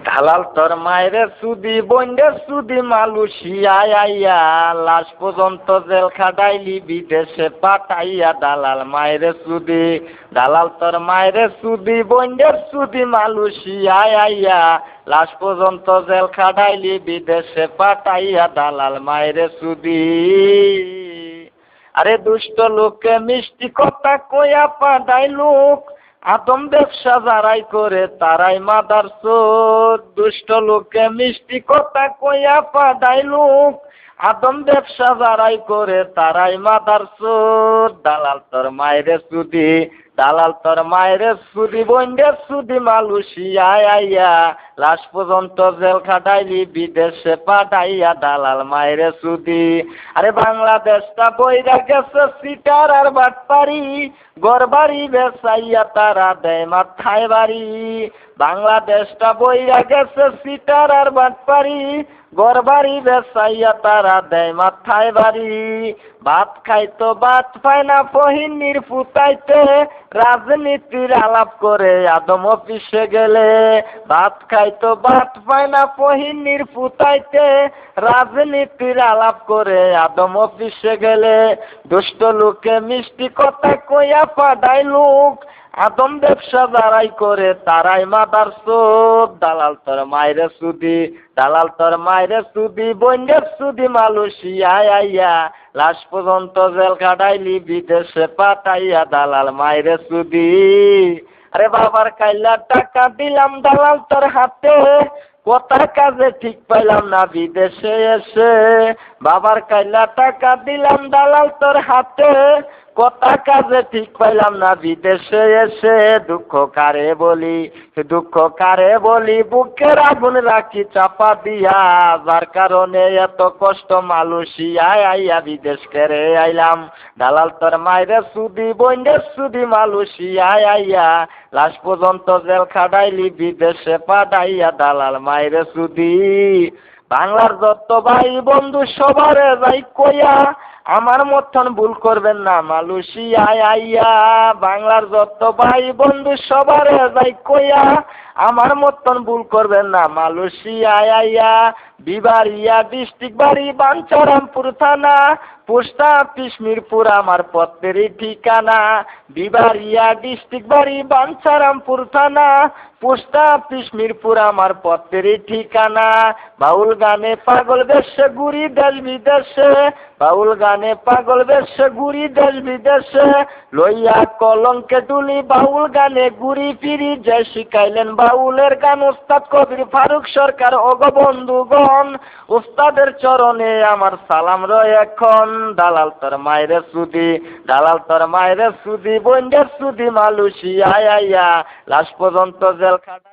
দালাল তোর মায়েরে সুদি বন্ডে সুদি মালয়েশিয়ায় আইয়া লাশ পর্যন্ত জেল খাটাইলি বিদেশে পাঠাইয়া দালাল মায়েরে সুদি দালাল তোর মায়েরে সুদি বন্ডে সুদি মালয়েশিয়ায় আইয়া লাশ পর্যন্ত জেল খাটাইলি বিদেশে পাঠাইয়া দালাল মায়েরে সুদি। আরে দুষ্ট লোকে মিষ্টি কথা কইয়া পাঠাই লোক আদম ব্যবসা যারাই করে তারাই মাদার চোর। দুষ্ট লোকে মিষ্টি কথা কইয়া পাঠাই লোক আদম ব্যবসা যারাই করে তারাই মাদার চোর। দালাল তোর মায়েরে সুদি দালাল তোর মায়েরে সুদি বন্ডে সুদি মালয়েশিয়ায় আইয়া লাশ পর্যন্ত জেল খাটাইলি বিদেশে পাঠাইয়া দালাল মায়েরে সুদি। আরে বাংলাদেশটা বইরা গেছে সিটার আর বাটপারি গড়বাড়ি বেসাইয়া তারা দেয় মাথায় বাড়ি। বাংলাদেশটা বইরা গেছে সিটার আর বাটপারি গড়বাড়ি বেসাইয়া তারা দেয় মাথায় বাড়ি। ভাত খাইতো ভাত পায় না ফহিনীর ফুটাইতে রাজনীতির আলাপ করে আদম অফিসে গেলে। ভাত খাইতো ভাত পায় না ফহিনীর ফুটাইতে রাজনীতির আলাপ করে আদম অফিসে গেলে। দুষ্ট লোকে মিষ্টি কথা কইয়া পাঠাই লোক আদম ব্যবসা যারাই করে তারাই মাদার চোর। দালাল তোর মায়েরে সুদি দালাল তোর মায়েরে সুদি বন্ডের সুদি মালয়েশিয়ায় আইয়া লাশ পর্যন্ত জেল খাটাইলি বিদেশে পাঠাইয়া দালাল মায়েরে সুদি। আরে বাবার কাইলা টাকা দিলাম দালাল তোর হাতে কথা কাজে ঠিক পাইলাম না বিদেশে এসে। বাবার কাইলা টাকা দিলাম দালাল তোর হাতে কথা কাজে ঠিক পাইলাম না বিদেশে এসে। দুঃখ কারে বলি বুকের আগুন রাখি চাপা দিয়া যার কারণে এত কষ্ট মালয়েশিয়ায় আইয়া বিদেশ করে আইলাম। দালাল তোর মায়েরে সুদি বন্ডে সুদি মালয়েশিয়ায় আইয়া লাশ পর্যন্ত জেল খাটাইলি বিদেশে পাঠাইয়া দালাল মায়েরে সুদি। বাংলার যত ভাই বন্ধু সবারে যাই কইয়া আমার মতন ভুল করবেন না মালয়েশিয়ায় আইয়া। বাংলার যত ভাই বন্ধু সবারে যাই কইয়া আমার মতন ভুল করবেন না মালয়েশিয়ায় আইয়া। বিবাড়িয়া ডিস্ট্রিক্ট বাড়ি বাঞ্ছারামপুর থানা পোস্ট অফিস মিরপুর আমার পত্রেরই ঠিকানা। বিবাড়িয়া ডিস্ট্রিক্ট বাড়ি বাঞ্ছারামপুর থানা পোস্ট অফিস মিরপুর আমার পত্রেরই ঠিকানা। বাউল গানে পাগল বেশে ঘুরি দেশ বিদেশে বাউল গানে পাগল বেশে ঘুরি দেশ বিদেশে লইয়া কলঙ্কে তুলি বাউল গানে ঘুরি ফিরি যে শিখাইলেন বাউলের গান উস্তাদ কবির ফারুক সরকার। ওগ বন্ধুগণ উস্তাদের চরণে আমার সালাম রয় এখন। দালাল তোর মায়েরে সুদি দালাল তোর মায়েরে সুদি বন্ডের সুদি মালয়েশিয়ায় আইয়া লাশ পর্যন্ত জেল খাটা